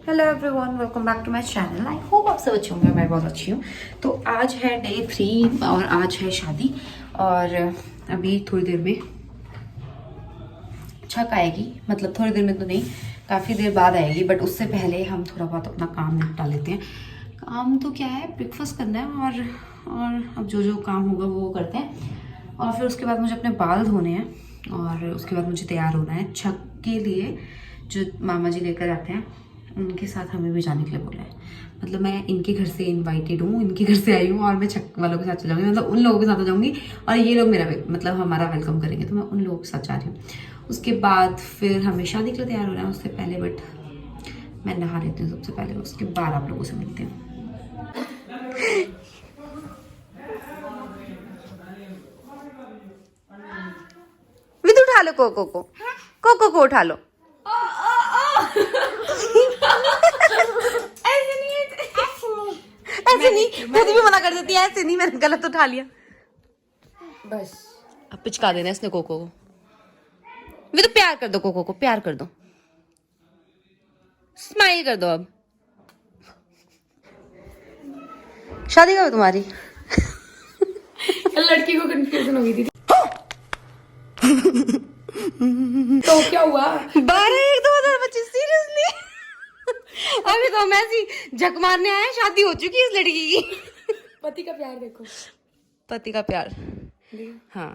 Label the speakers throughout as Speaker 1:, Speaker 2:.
Speaker 1: Hello everyone, welcome back to my channel. I hope आप सब अच्छे होंगे। मैं बहुत अच्छी हूँ। तो आज है डे 3 और आज है शादी और अभी थोड़ी देर में छक आएगी। मतलब थोड़ी देर में तो नहीं, काफ़ी देर बाद आएगी, बट उससे पहले हम थोड़ा बहुत अपना काम निपटा लेते हैं। काम तो क्या है, ब्रेकफास्ट करना है और अब जो काम होगा वो करते हैं। और फिर उसके बाद मुझे अपने बाल धोने हैं और उसके बाद मुझे तैयार होना है छक के लिए। जो मामा जी लेकर आते हैं उनके साथ हमें भी जाने के लिए बोला है। मतलब मैं इनके घर से इनवाइटेड हूँ, इनके घर से आई हूँ और मैं छक वालों के साथ चल जाऊँगी। मतलब उन लोगों के साथ हो जाऊँगी और ये लोग मेरा मतलब हमारा वेलकम करेंगे, तो मैं उन लोगों के साथ जा रही हूँ। उसके बाद फिर हमें शादी के लिए तैयार होना है उससे पहले, बट मैं नहा लेती हूँ सबसे पहले, उसके बाद आप लोगों से मिलती हूँ। विद उठा लो कोको को उठा लो। ऐसे नहीं, खुद भी मना कर देती है। ऐसे नहीं, मैंने गलत उठा लिया। बस अब पिचका देना इसने कोको को। वे तो प्यार कर दो कोको को, प्यार कर दो, स्माइल कर दो। अब शादी कब है तुम्हारी?
Speaker 2: लड़की को कंफ्यूजन हो गई थी। तो क्या हुआ?
Speaker 1: 12/1/2025 सीरियसली? अभी तो हम ऐसी झक मारने आए, शादी हो चुकी है इस लड़की की।
Speaker 2: पति का प्यार देखो।
Speaker 1: पति का प्यार, हाँ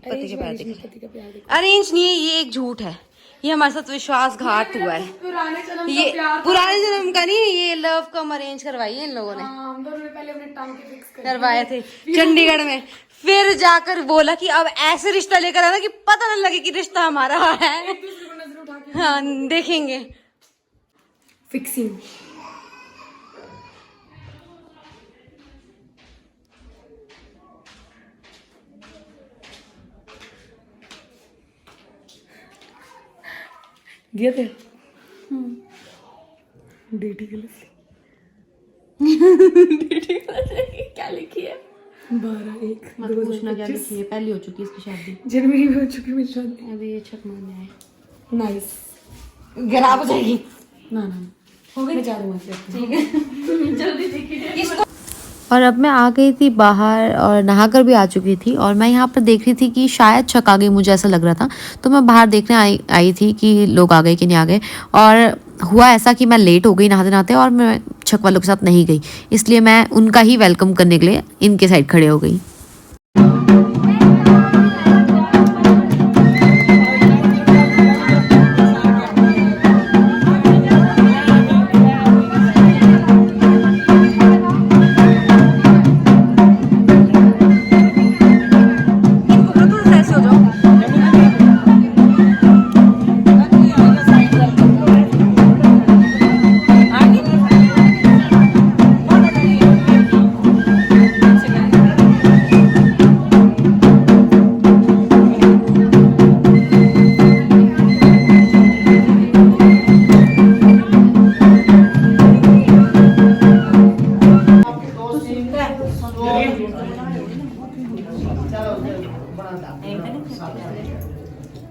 Speaker 1: पति का प्यार देखो।
Speaker 2: पति का प्यार देखो।
Speaker 1: अरेंज नहीं है, ये एक झूठ है। ये हमारे साथ विश्वासघात हुआ है।
Speaker 2: पुराने जन्म का
Speaker 1: ये
Speaker 2: प्यार
Speaker 1: पुराने जन्म का नहीं है, ये लव कम अरेंज करवाई है इन लोगों ने।
Speaker 2: हम दोनों ने पहले अपने टांगे फिक्स
Speaker 1: करवाए थे चंडीगढ़ में, फिर जाकर बोला कि अब ऐसे रिश्ता लेकर आना कि पता न लगे कि रिश्ता हमारा है।
Speaker 2: एक दूसरे को नजर उठा के
Speaker 1: हाँ देखेंगे।
Speaker 2: फिक्सिंग। दिया थे डेटी के लिए। डेटी क्या लिखी है? 12/1
Speaker 1: मत पूछना क्या लिखी है, पहले हो चुकी है इसकी शादी।
Speaker 2: जनवरी में हो चुकी मेरी शादी।
Speaker 1: अभी ये छक मारने आए,
Speaker 2: नाइस।
Speaker 1: खराब हो जाएगी।
Speaker 2: ना हो गई। मैं जा रही हूँ ठीक है। जल्दी देखिए।
Speaker 3: और अब मैं आ गई थी बाहर और नहाकर भी आ चुकी थी और मैं यहाँ पर देख रही थी कि शायद छक आ गई, मुझे ऐसा लग रहा था। तो मैं बाहर देखने आई थी कि लोग आ गए कि नहीं आ गए। और हुआ ऐसा कि मैं लेट हो गई नहाते नहाते और मैं छक वालों के साथ नहीं गई, इसलिए मैं उनका ही वेलकम करने के लिए इनके साइड खड़े हो गई।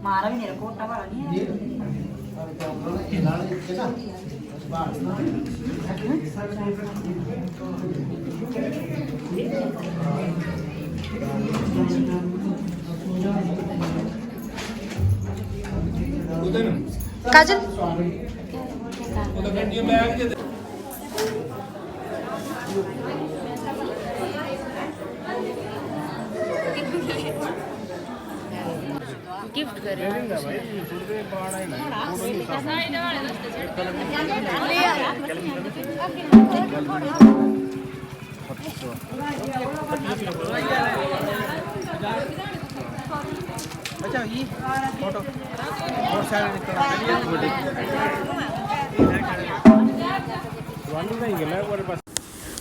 Speaker 1: मारा भी नहीं, कोटा वाला नहीं है। काजल गिफ्ट करे
Speaker 4: अच्छा ये फोटो और सारे निकल।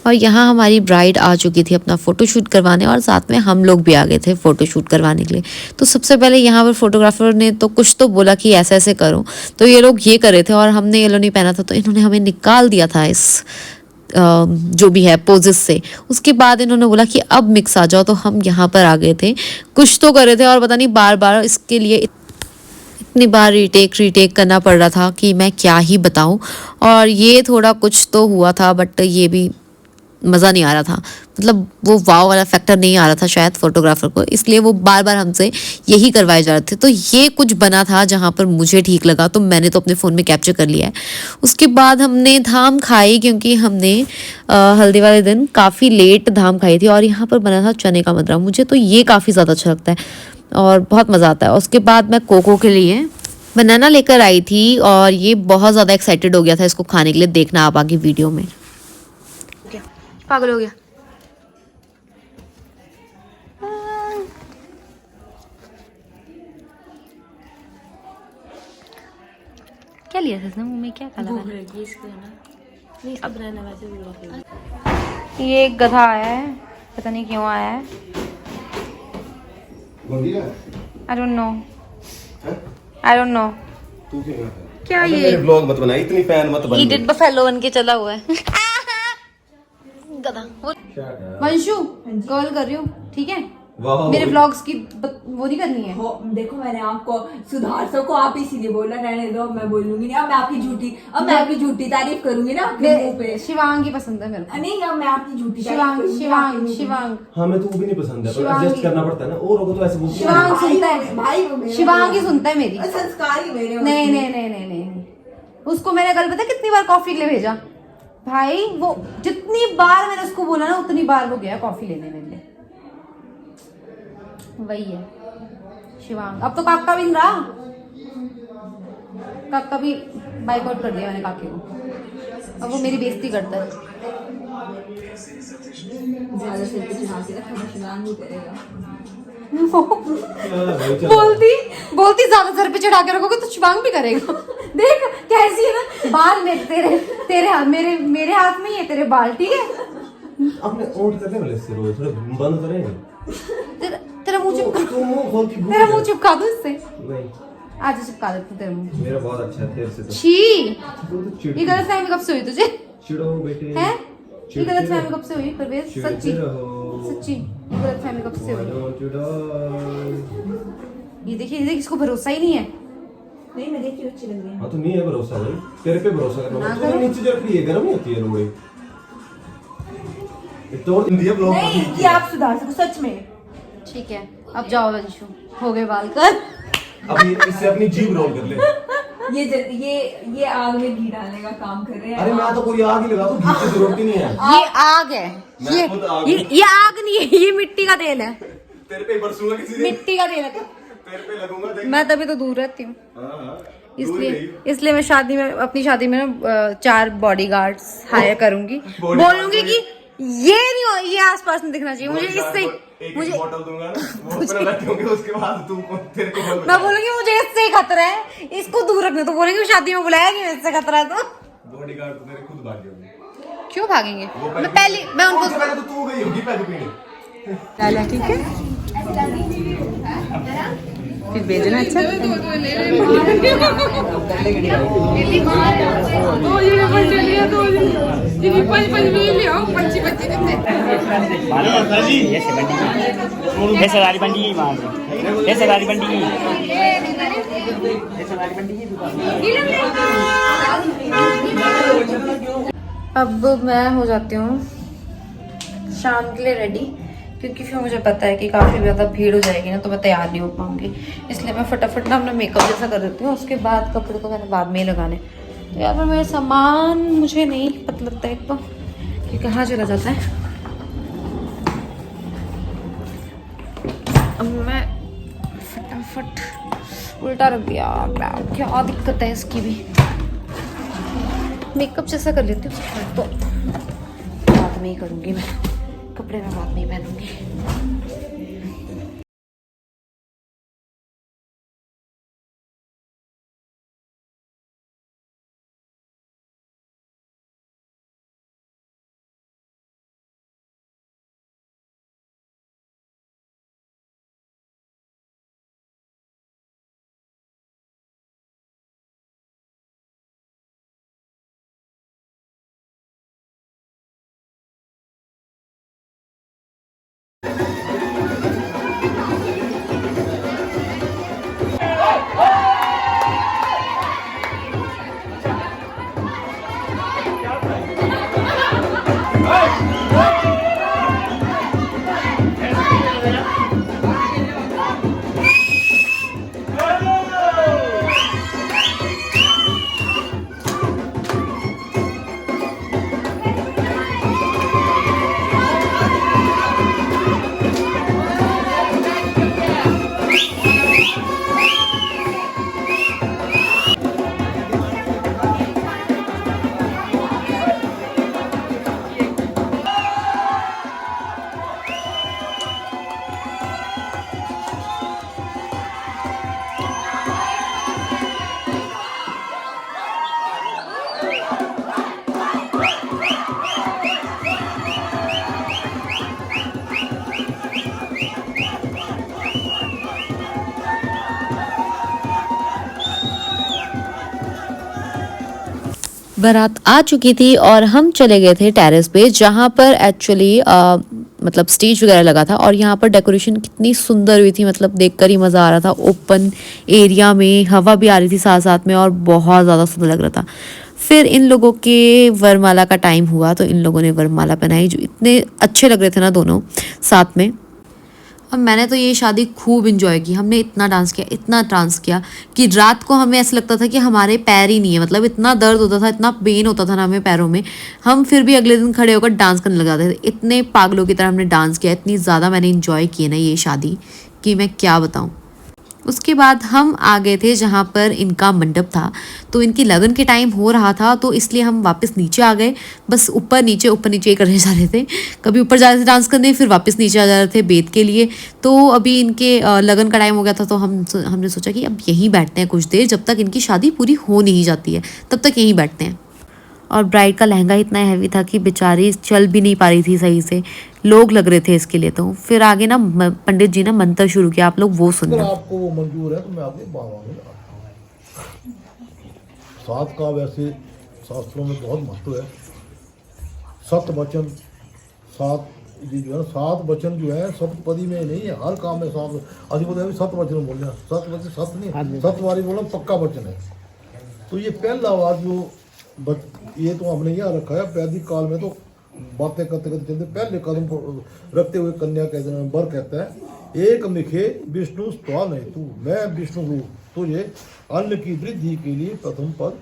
Speaker 3: और यहाँ हमारी ब्राइड आ चुकी थी अपना फ़ोटोशूट करवाने और साथ में हम लोग भी आ गए थे फ़ोटोशूट करवाने के लिए। तो सबसे पहले यहाँ पर फोटोग्राफर ने तो कुछ तो बोला कि ऐसे ऐसे करो, तो ये लोग ये कर रहे थे और हमने येलो नहीं पहना था, तो इन्होंने हमें निकाल दिया था इस जो भी है पोजेस से। उसके बाद इन्होंने बोला कि अब मिक्स आ जाओ, तो हम यहाँ पर आ गए थे। कुछ तो कर रहे थे और पता नहीं बार बार इसके लिए इतनी बार रीटेक करना पड़ रहा था कि मैं क्या ही बताऊं। और ये थोड़ा कुछ तो हुआ था, बट ये भी मज़ा नहीं आ रहा था, मतलब वो वाव वाला फैक्टर नहीं आ रहा था शायद फोटोग्राफर को, इसलिए वो बार बार हमसे यही करवाए जा रहे थे। तो ये कुछ बना था जहाँ पर मुझे ठीक लगा, तो मैंने तो अपने फ़ोन में कैप्चर कर लिया है। उसके बाद हमने धाम खाई, क्योंकि हमने हल्दी वाले दिन काफ़ी लेट धाम खाई थी, और यहाँ पर बना था चने का मदरा। मुझे तो ये काफ़ी ज़्यादा अच्छा लगता है और बहुत मज़ा आता है। उसके बाद मैं कोको के लिए बनाना लेकर आई थी, और ये बहुत ज़्यादा एक्साइटेड हो गया था इसको खाने के लिए। देखना आप आगे वीडियो में। पागल हो गया। क्या लिया था इसने मुंह में, क्या काला काला? ये एक गधा आया है, पता नहीं क्यों आया है। I don't know, I don't know क्या ये।
Speaker 5: ब्लॉग मत बना, इतनी फैन मत बन।
Speaker 3: ईडिट बफेलो बन के चला हुआ है। गधा। वंशु कॉल कर रही हूँ, ठीक है? मेरे ब्लॉग्स की वो नहीं करनी है।
Speaker 2: देखो मैंने आपको सुधार सको, आप इसीलिए बोला, रहने दो, मैं बोलूंगी नहीं। अब मैं आपकी झूठी तारीफ करूंगी ना अपने मुंह पे।
Speaker 1: शिवांगी पसंद है मेरे को।
Speaker 2: नहीं, अब मैं आपकी झूठी
Speaker 1: शिवांग
Speaker 5: हाँ, मैं तो वो भी नहीं पसंद है, पर एडजस्ट करना पड़ता है ना। और लोगों तो ऐसे बोलते हैं।
Speaker 1: शिवांग सुनता है
Speaker 2: भाई,
Speaker 1: शिवांगी सुनता है मेरी।
Speaker 2: संस्कारी मेरे।
Speaker 1: नहीं, उसको मैंने कल पता कितनी बार कॉफी के लिए भेजा भाई। वो जितनी बार मैंने उसको बोला ना, उतनी बार वो गया कॉफी लेने मेरे लिए। वही है शिवांग। अब तो काका भी नहीं रहा, काका भी बाइकआउट कर दिया मैंने काके को। अब वो मेरी बेइज्जती करता है।
Speaker 2: ज्यादा सिर पे चढ़ा के रखा, शिवांग नहीं करेगा।
Speaker 1: बोलती ज्यादा सर पे चढ़ा के रखोगे तो शिवांग भी करेगा। देख कैसी है ना, बाल तेरे हाथ, मेरे हाथ में ही है तेरे बाल, ठीक है?
Speaker 5: अपने ओंठ करने वाले से रोज थोड़ा बंद करेंगे।
Speaker 1: तेरा मुंह चिपका, तेरा मुंह चिपका दूं इससे? नहीं, आज चिपका देते तेरे मुंह।
Speaker 5: मेरा बहुत अच्छा है तेरे से तो।
Speaker 1: छी, ये गलतफहमी कब से हुई तुझे?
Speaker 5: चिड़ो बेटे
Speaker 1: हैं? ये गलतफहमी कब से हुई परवेज? सच्ची ये गलतफहमी कब से हुई? ये देखिए इसको भरोसा ही नहीं है।
Speaker 2: नहीं, मैं देखी अच्छी लग रही है।
Speaker 5: हाँ तो नहीं है भरोसा भाई, तेरे पे भरोसा करना। तू नीचे जब रखी है, गर्म नहीं होती है लोग। तो इंडिया ब्लॉग
Speaker 2: नहीं, ये आप सुधार सको सच में।
Speaker 1: ठीक है, अब जाओ वंशु, हो गए बाल कर।
Speaker 5: अब इससे अपनी जीभ रोल कर ले।
Speaker 2: ये आग में घी डालने का काम कर रहे हैं।
Speaker 5: अरे मैं तो कोई आग ही लगा दूं, घी की जरूरत ही नहीं है।
Speaker 1: ये आग है, ये आग नहीं है, ये मिट्टी का तेल है।
Speaker 5: तेरे पे बरसूंगा किसी दिन।
Speaker 1: मिट्टी का तेल है।
Speaker 5: तेरे पे लगूंगा देख।
Speaker 1: मैं तभी तो दूर रहती हूँ,
Speaker 5: हाँ,
Speaker 1: इसलिए मैं अपनी शादी में ना 4 बॉडीगार्ड्स हायर करूंगी। बोलूंगी कि ये नहीं हो, ये आसपास नहीं दिखना चाहिए मुझे। इससे मुझे
Speaker 5: बोतल दूंगा ना, वो अपना रखोगे, उसके बाद तू तेरे को
Speaker 1: मैं बोलूंगी मुझे इससे ही खतरा है, इसको दूर रखना। तो बोलेंगे शादी में बुलाया कि इससे खतरा है। तो
Speaker 5: बॉडीगार्ड तो तेरे खुद भाग जाएंगे।
Speaker 1: क्यों भागेंगे? मैं उनको
Speaker 5: पहले तो तू गई होगी पैदल पीने।
Speaker 1: डाला, ठीक है? फिर भेजना। अच्छा
Speaker 4: ऐसे गाड़ी बंडी की मार, ऐसे गाड़ी बंडी की,
Speaker 1: अब मैं हो जाती हूँ शाम के लिए रेडी, क्योंकि फिर मुझे पता है कि काफ़ी ज़्यादा भीड़ हो जाएगी ना, तो मैं तैयार नहीं हो पाऊंगी। इसलिए मैं फटाफट ना अपना मेकअप जैसा कर देती हूँ, उसके बाद कपड़े तो मैंने बाद में ही लगाने। तो यहाँ पर मेरा सामान मुझे नहीं पता लगता एक तो कि कहाँ चला जाता है। अब मैं फटाफट उल्टा रख दिया, क्या दिक्कत है इसकी भी। मेकअप जैसा कर लेती हूँ, तो बाद में ही करूँगी मैं, कपड़े मैं बाद में ही पहनूंगी।
Speaker 3: बारात आ चुकी थी और हम चले गए थे टेरेस पे, जहाँ पर एक्चुअली मतलब स्टेज वगैरह लगा था। और यहाँ पर डेकोरेशन कितनी सुंदर हुई थी, मतलब देखकर ही मज़ा आ रहा था। ओपन एरिया में हवा भी आ रही थी साथ साथ में, और बहुत ज़्यादा सुंदर लग रहा था। फिर इन लोगों के वरमाला का टाइम हुआ तो इन लोगों ने वरमाला पहनाई, जो इतने अच्छे लग रहे थे ना दोनों साथ में। और मैंने तो ये शादी खूब इन्जॉय की। हमने इतना डांस किया कि रात को हमें ऐसा लगता था कि हमारे पैर ही नहीं है, मतलब इतना दर्द होता था, इतना पेन होता था ना हमें पैरों में। हम फिर भी अगले दिन खड़े होकर डांस करने लग जाते थे। इतने पागलों की तरह हमने डांस किया, इतनी ज़्यादा मैंने इन्जॉय की ना ये शादी कि मैं क्या बताऊँ। उसके बाद हम आ गए थे जहाँ पर इनका मंडप था। तो इनकी लगन के टाइम हो रहा था, तो इसलिए हम वापस नीचे आ गए। बस ऊपर नीचे ही करने जा रहे थे। कभी ऊपर जा रहे थे डांस करने, फिर वापस नीचे आ जा रहे थे बेद के लिए। तो अभी इनके लगन का टाइम हो गया था, तो हमने सोचा कि अब यहीं बैठते हैं कुछ देर, जब तक इनकी शादी पूरी हो नहीं जाती है तब तक यहीं बैठते हैं। और ब्राइड का लहंगा इतना हैवी था कि बेचारी चल भी नहीं पा रही थी सही से, लोग लग रहे थे इसके लिए। तो फिर आगे ना पंडित जी ने मंत्र शुरू किया, आप लोग वो
Speaker 6: अगर
Speaker 3: सुनना।
Speaker 6: आपको वो मंजूर है तो मैं आपको बावांगा। सात का वैसे शास्त्रों में बहुत महत्व है। सत वचन, सात जी जो है, सात वचन जो है सप्तपदी में नहीं है, हर काम में सात। अभी बोलते सत वचन बोल रहे हैं, सत वचन सत नहीं, सत वाली बोलना पक्का वचन है। तो ये पहला वार जो ये तो हमने यहाँ रखा है। वैदिक काल में तो बातें करते करते चलते पहले कदम को रखते हुए कन्या कहते हैं, वर कहता है एक मिखे विष्णु स्वा नहीं तू, मैं विष्णु हूँ, तुझे अन्न की वृद्धि के लिए प्रथम पद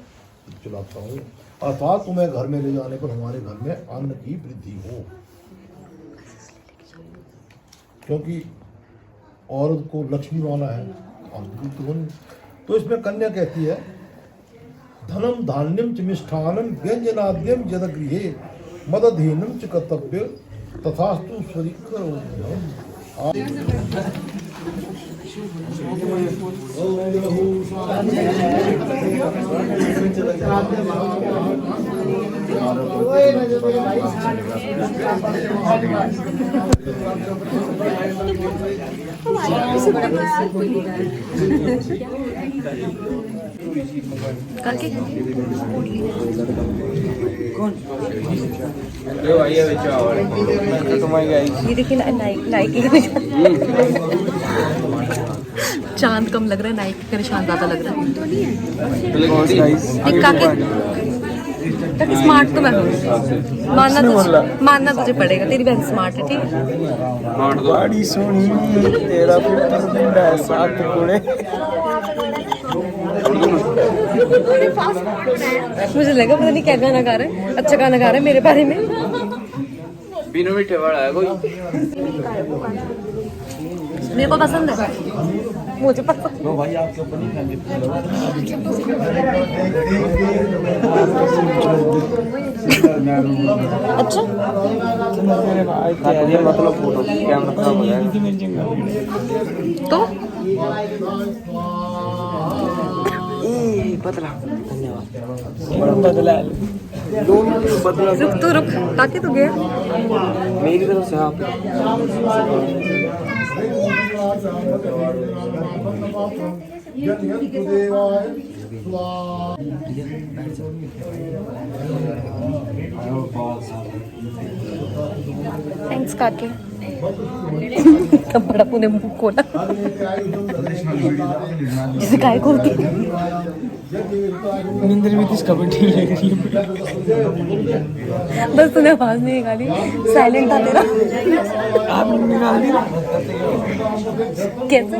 Speaker 6: चलाता हूँ, अर्थात तुम्हें घर में ले जाने पर हमारे घर में अन्न की वृद्धि हो। क्योंकि औरत को लक्ष्मी माना है, तो इसमें कन्या कहती है धनम धान्यम च मिष्ठानम व्यंजनाद्यम यदगृहे मदधीनम च कर्तव्य तथास्तु स्वरिकरोम।
Speaker 7: ये देखिए नाइकी का चांद कम लग रहा है, नाइकी का निशान ज्यादा लग रहा है। स्मार्ट तो मैं हूँ, मानना तुझे पड़ेगा, तेरी बहन स्मार्ट है। ठीक है,
Speaker 8: बड़ी सोनी तेरा साथ कुड़े।
Speaker 7: मुझे लगा पता नहीं क्या गाना गा रहा है, अच्छा गाना गा रहा है मेरे बारे में।
Speaker 8: बिनु मीठे वाला है कोई,
Speaker 7: मेरे को पसंद है, मुझे पसंद।
Speaker 8: तो भाई आपके ऊपर नहीं खाएंगे।
Speaker 7: अच्छा
Speaker 8: मतलब फोटो कैमरा खराब हो जाएगा
Speaker 7: तो
Speaker 8: बदला। धन्यवाद। बदला
Speaker 7: रुक तो रुक, ताकि तो गया
Speaker 8: मेरी तरफ से आप
Speaker 7: थैंक्स काके। बड़ा पुणे मुंह खोला जिसे काय खोलती
Speaker 8: निंद्र में किसका बर्थडे लग रही है।
Speaker 7: बस तूने आवाज नहीं निकाली, साइलेंट था तेरा।
Speaker 8: आप निकाल दी
Speaker 7: कैसे?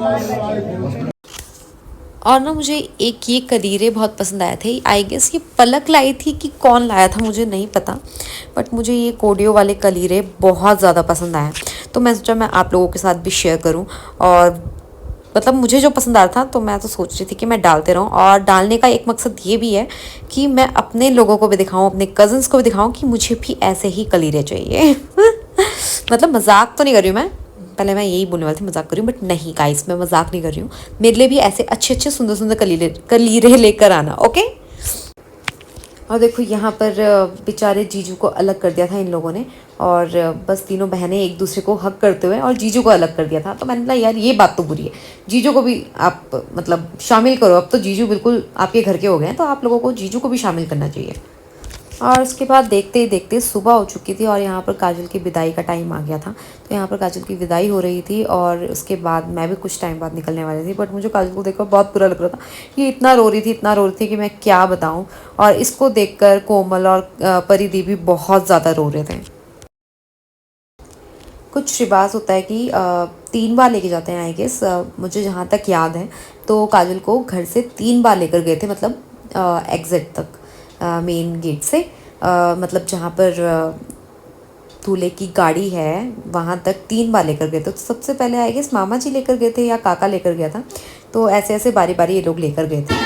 Speaker 3: और ना मुझे एक ये कलीरे बहुत पसंद आए थे। आई गेस ये पलक लाई थी कि कौन लाया था मुझे नहीं पता, बट मुझे ये कोडियो वाले कलीरे बहुत ज़्यादा पसंद आए। तो मैं सोचा मैं आप लोगों के साथ भी शेयर करूं, और मतलब मुझे जो पसंद आ रहा था तो मैं तो सोच रही थी कि मैं डालते रहूं। और डालने का एक मकसद ये भी है कि मैं अपने लोगों को भी दिखाऊं, अपने कज़न्स को भी दिखाऊं कि मुझे भी ऐसे ही कलीरे चाहिए। मतलब मजाक तो नहीं कर रही हूँ मैं, पहले मैं यही बोलने वाली थी मजाक कर रही हूँ, बट नहीं गाइस मैं मजाक नहीं कर रही हूँ। मेरे लिए भी ऐसे अच्छे अच्छे सुंदर सुंदर कलीरे लेकर आना, ओके। और देखो यहाँ पर बेचारे जीजू को अलग कर दिया था इन लोगों ने, और बस तीनों बहनें एक दूसरे को हक करते हुए और जीजू को अलग कर दिया था। तो मैंने बोला यार ये बात तो बुरी है, जीजू को भी आप मतलब शामिल करो। अब तो जीजू बिल्कुल आपके घर के हो गए हैं, तो आप लोगों को जीजू को भी शामिल करना चाहिए। और उसके बाद देखते ही देखते सुबह हो चुकी थी और यहाँ पर काजल की विदाई का टाइम आ गया था। तो यहाँ पर काजल की विदाई हो रही थी और उसके बाद मैं भी कुछ टाइम बाद निकलने वाली थी। बट मुझे काजल को देखकर बहुत बुरा लग रहा था। ये इतना रो रही थी कि मैं क्या बताऊँ। और इसको देखकर कोमल और परिधि भी बहुत ज़्यादा रो रहे थे। कुछ रिवाज होता है कि 3 बार लेके जाते हैं आई गेस, मुझे जहाँ तक याद है। तो काजल को घर से 3 बार लेकर गए थे, मतलब एग्ज़िट तक, मेन गेट से, मतलब जहाँ पर दूल्हे की गाड़ी है वहाँ तक 3 बार लेकर गए थे। तो सबसे पहले आई गेस मामा जी लेकर गए थे या काका लेकर गया था। तो ऐसे ऐसे बारी बारी ये लोग लेकर गए थे।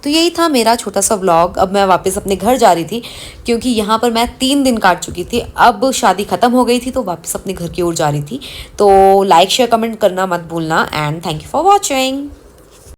Speaker 3: तो यही था मेरा छोटा सा व्लॉग। अब मैं वापस अपने घर जा रही थी क्योंकि यहाँ पर मैं 3 दिन काट चुकी थी। अब शादी ख़त्म हो गई थी तो वापस अपने घर की ओर जा रही थी। तो लाइक शेयर कमेंट करना मत भूलना and thank you for watching.